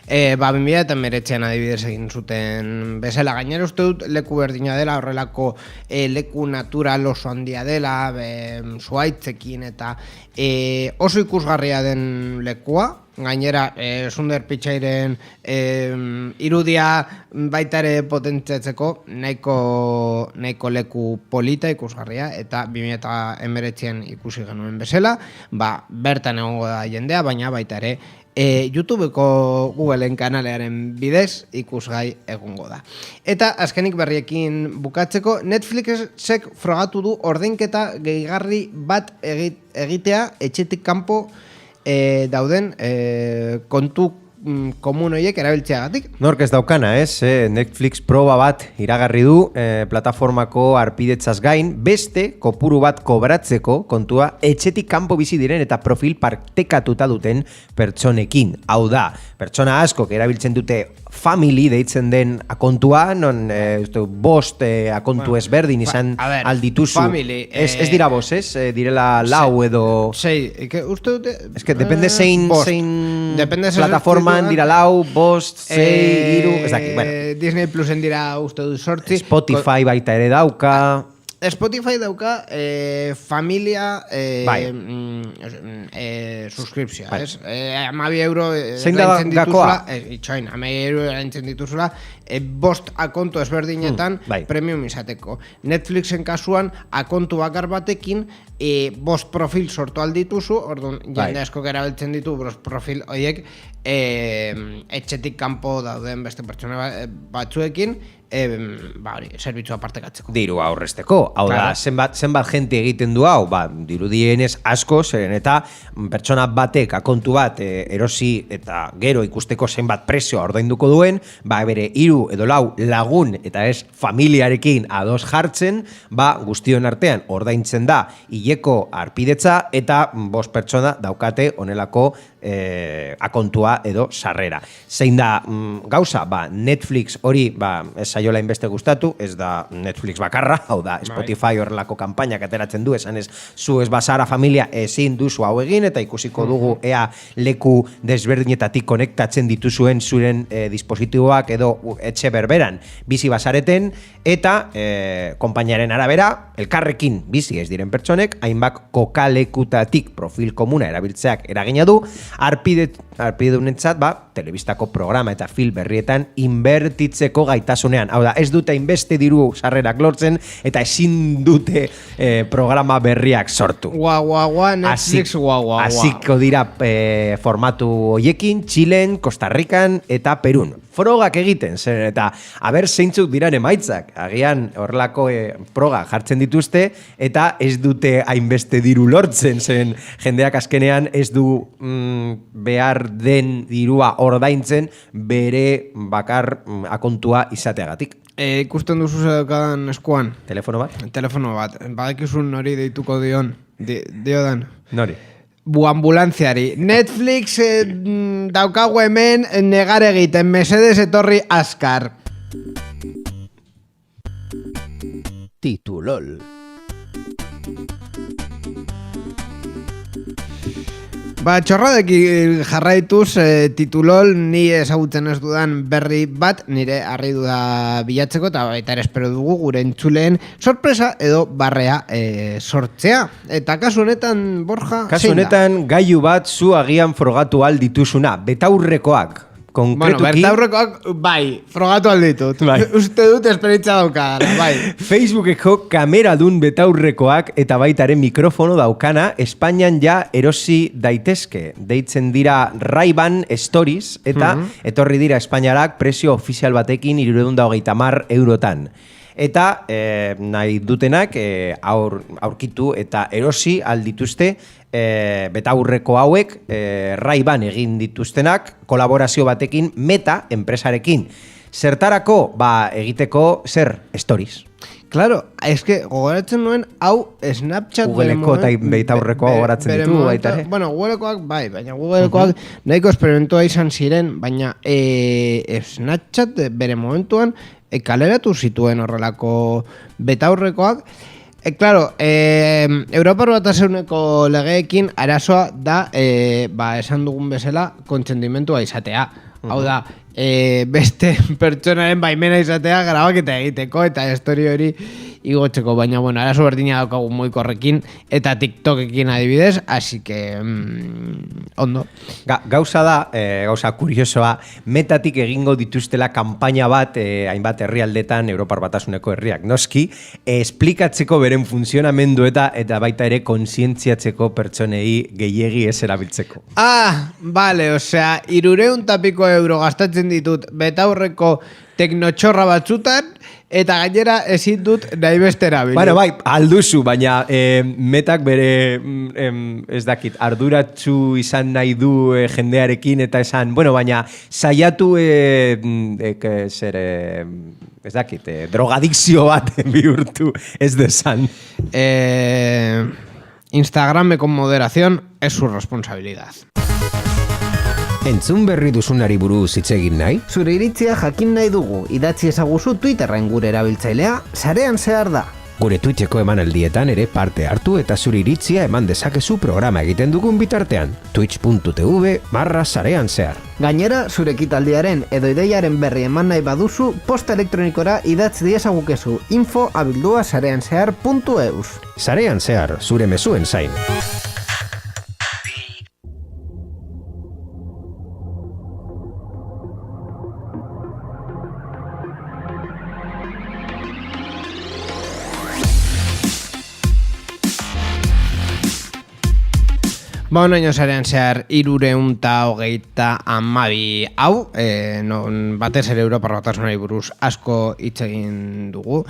[SPEAKER 1] 2019an adibidez egin zuten bezala, gainera uste dut leku berdina dela, horrelako leku natural oso handia dela, zuaitzekin eta oso ikusgarria den lekua. Gainera, Sunder Pichairen irudia baita ere potentziatzeko nahiko leku polita ikusgarria, eta 2019an ikusi genuen bezala, bertan egongo da jendea, baina baita ere YouTubeko Googleen kanalearen bidez ikusgai egongo da. Eta azkenik berriekin bukatzeko, Netflixek frogatu du ordainketa gehigarri bat egitea etxetik kanpo dauden kontu komun horiek erabiltzeagatik.
[SPEAKER 3] Nork ez daukana, ez? Netflix proba bat iragarri du plataformako arpidetzaz gain, beste kopuru bat kobratzeko kontua etxetik kanpo bizi diren eta profil partekatuta duten pertsonekin. Hau da, pertsona askok erabiltzen dute family deitzen den akontua, non bost akontu ezberdin izan aldituzu.
[SPEAKER 1] Family.
[SPEAKER 3] Ez dira bost, ez? Direla lau edo...
[SPEAKER 1] Sei, uste dute...
[SPEAKER 3] Ez que depende zein plataforman dira lau, bost, sei, iru... Ez dakit, bueno.
[SPEAKER 1] Disney Plusen dira uste dut sortzi.
[SPEAKER 3] Spotify baita ere dauka...
[SPEAKER 1] Spotify dauka familia suskripzioa, ez? 12 euro
[SPEAKER 3] zein da gakoa?
[SPEAKER 1] Itxoin, 12 euro eraintzen dituzula bost akontu ezberdinetan premium izateko. Netflixen kasuan akontu bakar batekin bost profil sortu aldituzu, orduan jende asko erabiltzen ditu bost profil horiek etxetik kanpo dauden beste pertsona batzuekin zerbitzua partekatzeko.
[SPEAKER 3] Diru aurrezteko. Hau da, zenbat jente egiten du hau, dirudienez asko, zeren eta pertsona batek akontu bat erosi eta gero ikusteko zenbat prezioa ordainduko duen, bere 3 edo 4 lagun eta ez familiarekin ados jartzen, guztion artean ordaintzen da hileko arpidetza eta 5 pertsona daukate honelako akontua edo sarrera. Zein da gauza, Netflix hori ez zaiola inbeste gustatu, ez da Netflix bakarra, hau da Spotify horrelako kanpainak ateratzen du, esan ez zu ez bazara familia ezin duzu hau egin, eta ikusiko dugu ea leku desberdinetatik konektatzen dituzuen zuren dispositiboak edo etxe berberan bizi bazareten, eta konpainaren arabera elkarrekin bizi ez diren pertsonek hainbat kokalekutatik profil komuna erabiltzeak eragina du, arpidunentzat telebistako programa eta film berrietan inbertitzeko gaitasunean. Hau da, ez dute inbeste diru sarrerak lortzen eta ezin dute programa berriak sortu.
[SPEAKER 1] Netflix,
[SPEAKER 3] Hasiko dira formatu hoiekin, Txilen, Costa Rican eta Perun. Frogak egiten, zen eta aber zeintzuk diran emaitzak. Agian horrelako froga jartzen dituzte eta ez dute hainbeste diru lortzen, zen jendeak azkenean ez du behar den dirua ordaintzen bere bakar akontua izateagatik.
[SPEAKER 1] Ikusten duzu zeukadan eskuan?
[SPEAKER 3] Telefono bat?
[SPEAKER 1] Telefono bat. Badakizun nori deituko diodan.
[SPEAKER 3] Nori?
[SPEAKER 1] Ambulantziari. Netflix daukagu hemen negar egiten, mesedez etorri azkar.
[SPEAKER 2] Titulol.
[SPEAKER 1] Ba, txorradekin jarraituz titulol ni ezagutzen ez dudan berri bat nire harri da bilatzeko eta baita ere espero dugu gure entzuleen sorpresa edo barrea sortzea. Eta kasu honetan, Borja,
[SPEAKER 3] Kasu honetan gailu bat zu agian frogatu aldituzuna, betaurrekoak.
[SPEAKER 1] Bueno, bertaurrekoak, bai, frogatu alditut.
[SPEAKER 3] Bai.
[SPEAKER 1] Uste dut esperitza daukadala, bai.
[SPEAKER 3] Facebookeko kameradun betaurrekoak eta baitaren mikrofono daukana Espainian ja erosi daitezke. Deitzen dira Ray-Ban Stories eta etorri dira Espainiarak prezio ofizial batekin 330 eurotan. Eta nahi dutenak aurkitu eta erosi aldituzte betaurreko hauek Ray-Ban egin dituztenak kolaborazio batekin Meta enpresarekin. Zertarako egiteko zer stories.
[SPEAKER 1] Claro, eske gogoratzen nuen hau Snapchat
[SPEAKER 3] Googleeko eta betaurrekoa gogoratzen ditu baita ere.
[SPEAKER 1] Bueno, Googlekoak bai, baina Googlekoak nahiko esperimentua izan ziren, baina Snapchat bere momentuan kaleratu zituen horrelako betaurrekoak. Claro, Europar Batasuneko legeekin arazoa da, esan dugun bezala, kontsentimentua izatea. Hau da, beste pertsonaren baimena izatea grabaketa egiteko eta histori hori igotzeko, baina bueno, arazo berdina daukagu mugikorrekin eta TikTokekin adibidez, así que ondo.
[SPEAKER 3] Gauza da, gauza kuriosoa, Metatik egingo dituztela kanpaina bat hainbat herrialdetan Europar Batasuneko herriak. Noski, esplikatzeko beren funtzionamendu eta baita ere kontzientziatzeko pertsonei gehiegi ez erabiltzeko.
[SPEAKER 1] Vale, osea, 300 piko euro gastatzen ditut betaurreko teknotxorra batzutan, eta gainera ezin dut nahi beste erabili.
[SPEAKER 3] Bueno, bai, alduzu, baina Metak bere, ez dakit, arduratsu izan nahi du jendearekin, eta esan, bueno, baina saiatu ez dakit, drogadikzio bat bihurtu ez desan.
[SPEAKER 1] Instagrame con moderación es su responsabilidad.
[SPEAKER 2] Entzun berri duzunari buruz hitz egin nahi?
[SPEAKER 1] Zure iritzia jakin nahi dugu, idatzi ezaguzu Twitterren gure erabiltzailea, sarean zehar da.
[SPEAKER 2] Gure Twitcheko emanaldietan ere parte hartu eta zure iritzia eman dezakezu programa egiten dugun bitartean. twitch.tv/sarean zehar.
[SPEAKER 1] Gainera, zure ekitaldiaren edo ideiaren berri eman nahi baduzu, posta elektronikora idatz diezagukezu info@sareanzehar.eus.
[SPEAKER 2] Sarean zehar, zure mezuen zain.
[SPEAKER 1] Bueno, sarean zehar 322 hau, non batez ere Europar Batasunari buruz asko hitz egin dugu,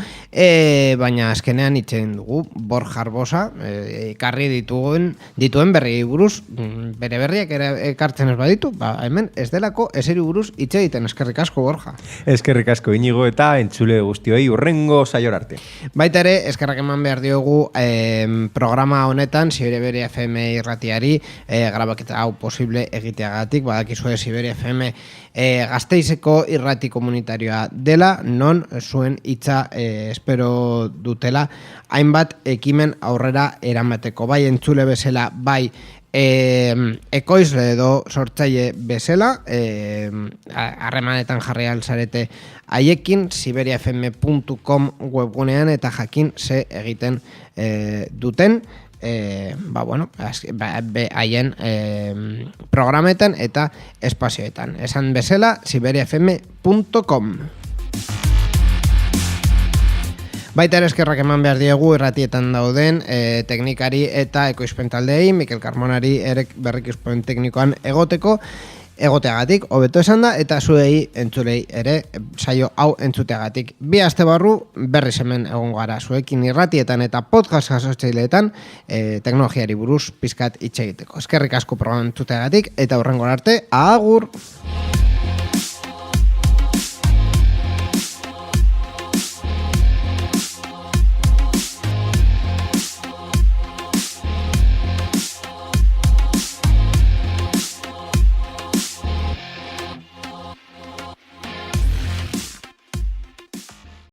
[SPEAKER 1] baina azkenean hitz egin dugu Borja Arbosa, ekarri dituen berri buruz, bere berriak ekartzen ez baditu, hemen ez delako eseri buruz hitz egiten. Eskerrik asko, Borja.
[SPEAKER 3] Eskerrik asko, Inigo, eta entzule guztioi urrengo saior arte.
[SPEAKER 1] Baita ere, eskerrak eman behar diogu programa honetan, Siberia FM irratiari, grabaketa hau posible egiteagatik, badakizue Siberia FM Gasteizeko irrati komunitarioa dela, non zuen hitza espero dutela hainbat ekimen aurrera eramateko, bai entzule bezala, bai ekoizle edo sortzaile bezala, harremanetan jarri alzarete haiekin, siberiafm.com webgunean, eta jakin ze egiten duten haien programetan eta espazioetan. Esan bezala, siberiafm.com. Baita ere eskerrak eman behar diegu irratietan dauden teknikari eta ekoizpen taldei, Mikel Carmonari berrikizpen teknikoan egoteagatik, hobeto esan da, eta zuei entzulei ere saio hau entzuteagatik. 2 aste barru berriz hemen egon gara zuekin irratietan eta podcast jasotzaileetan teknologiari buruz pizkat hitz egiteko. Eskerrik asko programa entzuteagatik eta hurrengora arte, agur!